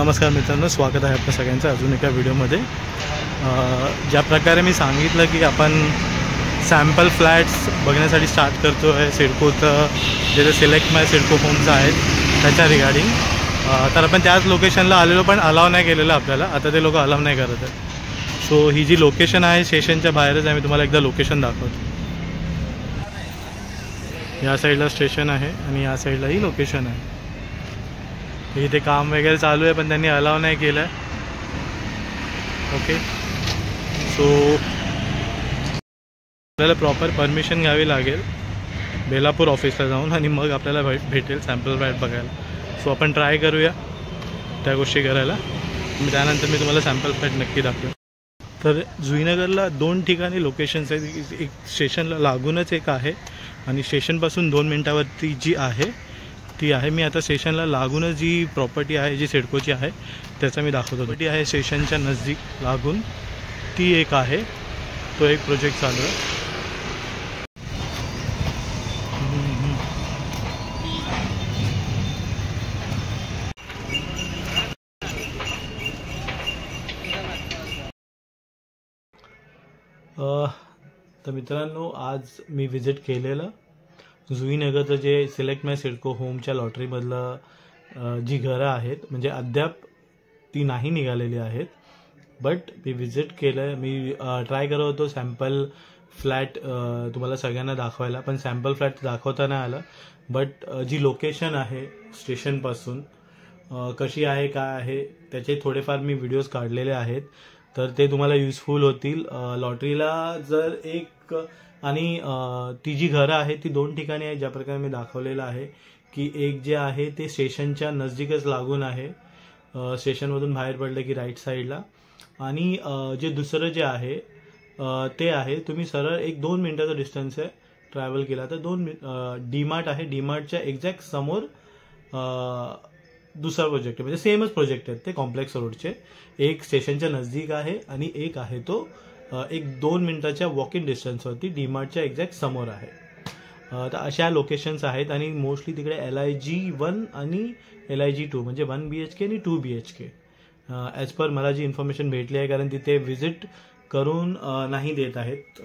नमस्कार मित्रांनो, स्वागत आहे आपल्या सगळ्यांचं अजून एका व्हिडिओमध्ये। ज्या प्रकारे मी सांगितलं की आपण सॅम्पल फ्लॅट्स बघण्यासाठी स्टार्ट करतो आहे सिडकोचं, जे सिलेक्ट माय सिडको होम्स आहेत त्याच्या रिगार्डिंग, तर आपण त्याच लोकेशनला आलेलो पण अलाव नाही केलेलं आपल्याला। आता ते लोक अलाव नाही करत आहेत। सो ही जी लोकेशन आहे स्टेशनच्या बाहेरच आहे। मी तुम्हाला एकदा लोकेशन दाखवतो। या साईडला स्टेशन आहे आणि या साईडला ही लोकेशन आहे। इथे काम वगैरे चालू आहे पण त्यांनी अलाव नाही केलं आहे। ओके, सो आपल्याला प्रॉपर परमिशन घ्यावी लागेल बेलापूर ऑफिसला जाऊन आणि मग आपल्याला भेटेल सॅम्पल फ्लॅट बघायला। सो आपण ट्राय करूया त्या गोष्टी करायला। त्यानंतर मी तुम्हाला सॅम्पल फ्लॅट नक्की दाखवेन। तर जुईनगरला 2 ठिकाणी लोकेशन्स आहेत। एक स्टेशनला लागूनच एक आहे आणि स्टेशनपासून 2 मिनटावरती जी आहे ती आहे। मी आता स्टेशनला लागूनच जी प्रॉपर्टी आहे जी सिडकोची आहे त्याचा मी दाखवतो। प्रॉपर्टी आहे स्टेशनच्या नजदीक लागून, ती एक आहे, तो एक प्रोजेक्ट चालू आहे। तर मित्रांनो, आज मी विजिट केलेलं जुईनगरचं जे सिलेक्ट माय सिडको होमच्या लॉटरीमधलं जी घरं आहेत, म्हणजे अद्याप ती नाही निघालेली आहेत, बट मी विजिट केलं आहे। मी ट्राय करत होतो सॅम्पल फ्लॅट तुम्हाला सगळ्यांना दाखवायला, पण सॅम्पल फ्लॅट दाखवता नाही आलं। बट जी लोकेशन आहे स्टेशनपासून कशी आहे काय आहे त्याचे थोडेफार मी व्हिडिओज काढलेले आहेत, तर ते तुम्हाला युजफुल होतील। लॉटरीला जर एक आणि ती जी घरं आहे ती 2 ठिकाणी आहे, ज्या प्रकारे मी दाखवलेलं आहे की एक जे आहे ते स्टेशनच्या नजदीकच लागून आहे, स्टेशनमधून बाहेर पडलं की राईट साईडला, आणि जे दुसरं जे आहे ते आहे तुम्ही सरळ 1-2 मिनटाचा डिस्टन्स आहे ट्रॅव्हल केला तर 2 डीमार्ट आहे। डीमार्टच्या एक्झॅक्ट समोर दुसरा प्रोजेक्ट आहे, म्हणजे सेमच प्रोजेक्ट आहेत ते कॉम्प्लेक्स रोडचे। एक स्टेशनच्या नजदीक आहे आणि एक आहे तो 1-2 मिनटाच्या वॉक इन डिस्टन्सवरती डीमार्टच्या एक्झॅक्ट समोर आहे। तर अशा लोकेशन्स आहेत आणि मोस्टली तिकडे LIG 1 आणि LIG 2 म्हणजे 1 BHK आणि 2 BHK ॲज पर मला जी इन्फॉर्मेशन भेटली आहे, कारण तिथे व्हिजिट करून नाही देत आहेत।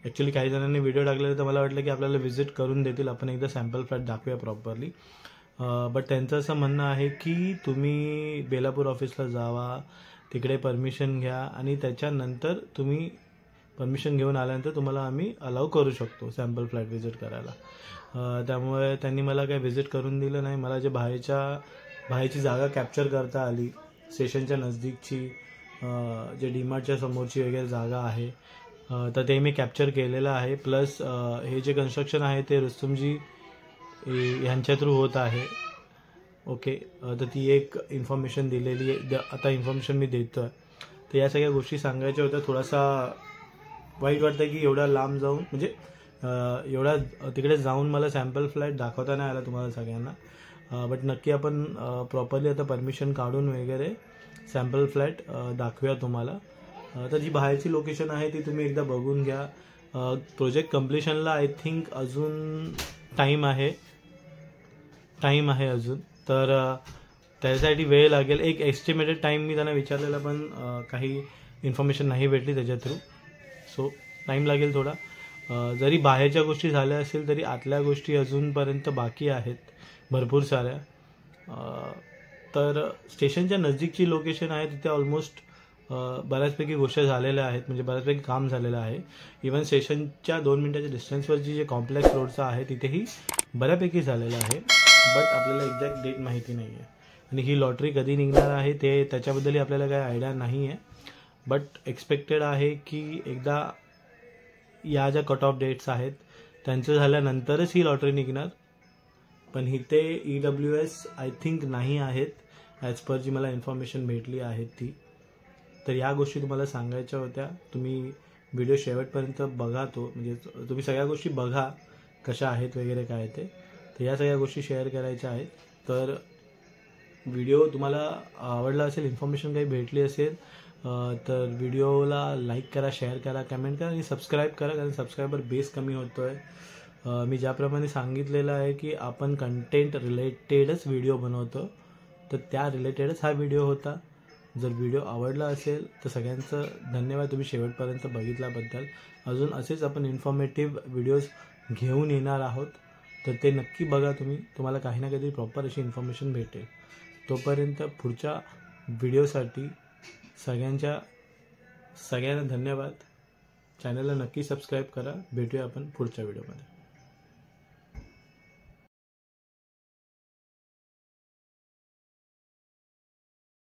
ॲक्च्युली काही जणांनी व्हिडिओ टाकलेला तर मला वाटलं की आपल्याला व्हिजिट करून देतील, आपण एकदा सॅम्पल फ्लॅट दाखवूया प्रॉपरली। बट त्यांचं असं म्हणणं आहे की तुम्ही बेलापूर ऑफिसला जावा, तिकडे परमिशन घ्या आणि त्याच्यानंतर तुम्ही परमिशन घेऊन आल्यानंतर तुम्हाला आम्ही अलाव करू शकतो सॅम्पल फ्लॅट व्हिजिट करायला। त्यामुळे त्यांनी मला काही व्हिजिट करून दिलं नाही। मला जे बाहेरची जागा कॅप्चर करता आली, स्टेशनच्या नजदीकची जे डीमार्टच्या समोरची वगैरे जागा आहे, तर ते मी कॅप्चर केलेलं आहे। प्लस हे जे कन्स्ट्रक्शन आहे ते रुस्तुमजी ह्यांच्या थ्रू होत आहे। ओके, तर ती एक इन्फॉर्मेशन दिलेली आहे, आता इन्फॉर्मेशन मी देतो आहे। तर या सगळ्या गोष्टी सांगायच्या होत्या। थोडासा वाईट वाटतं की एवढा लांब जाऊन, म्हणजे एवढा तिकडे जाऊन मला सॅम्पल फ्लॅट दाखवता नाही आला तुम्हाला सगळ्यांना, बट नक्की आपण प्रॉपरली आता परमिशन काढून वगैरे सॅम्पल फ्लॅट दाखवूया तुम्हाला। तर जी बाहेरची लोकेशन आहे ती तुम्ही एकदा बघून घ्या। प्रोजेक्ट कम्प्लिशनला आय थिंक अजून टाईम आहे अजून, तर त्यासाठी वेळ लागेल। एक एस्टिमेटेड टाईम मी त्यांना विचारलेला पण काही इन्फॉर्मेशन नाही भेटली त्याच्या थ्रू, सो टाईम लागेल थोडा। जरी बाहेरच्या गोष्टी झाल्या असेल तरी आतल्या गोष्टी अजूनपर्यंत बाकी आहेत भरपूर साऱ्या। तर स्टेशनच्या नजदीकची लोकेशन आहे तिथे ऑलमोस्ट बऱ्याचपैकी गोष्टी झालेल्या आहेत, म्हणजे बऱ्याचपैकी काम झालेलं आहे। इवन स्टेशनच्या 2 मिनटाच्या डिस्टन्सवरची जे कॉम्प्लेक्स रोडचं आहे तिथेही बऱ्यापैकी झालेलं आहे, बट आपल्याला एक्झॅक्ट डेट माहिती नाही आहे आणि ही लॉटरी कधी निघणार आहे ते त्याच्याबद्दलही आपल्याला काही आयडिया नाही आहे। बट एक्सपेक्टेड आहे की एकदा या ज्या कट ऑफ डेट्स आहेत त्यांचं झाल्यानंतरच ही लॉटरी निघणार, पण इथे EWS आय थिंक नाही आहेत ॲज पर जी मला इन्फॉर्मेशन भेटली आहे ती। तर या गोष्टी तुम्हाला सांगायच्या होत्या। तुम्ही व्हिडिओ शेवटपर्यंत बघा, तो म्हणजे तुम्ही सगळ्या गोष्टी बघा कशा आहेत वगैरे काय ते, तर या सगळ्या गोष्टी शेअर करायच्या आहेत। तर व्हिडिओ तुम्हाला आवडला असेल, इन्फॉर्मेशन काही भेटली असेल तर व्हिडिओला लाईक करा, शेअर करा, कमेंट करा आणि सबस्क्राईब करा, कारण सबस्क्रायबर बेस कमी होतो आहे। मी ज्याप्रमाणे सांगितलेलं आहे की आपण कंटेंट रिलेटेडच व्हिडिओ बनवतो, तर त्या रिलेटेडच हा व्हिडिओ होता. जर व्हिडिओ आवडला असेल तर सगळ्यांचं धन्यवाद तुम्ही शेवटपर्यंत बघितल्याबद्दल. अजून असेच आपण इन्फॉर्मेटिव्ह व्हिडिओज घेऊन येणार आहोत, तर ते नक्की बघा तुम्ही. तुम्हाला काही ना काहीतरी प्रॉपर अशी इन्फॉर्मेशन भेटेल. तोपर्यंत पुढच्या व्हिडिओसाठी सगळ्यांना धन्यवाद. चॅनलला नक्की सबस्क्राईब करा. भेटूया आपण पुढच्या व्हिडिओमध्ये.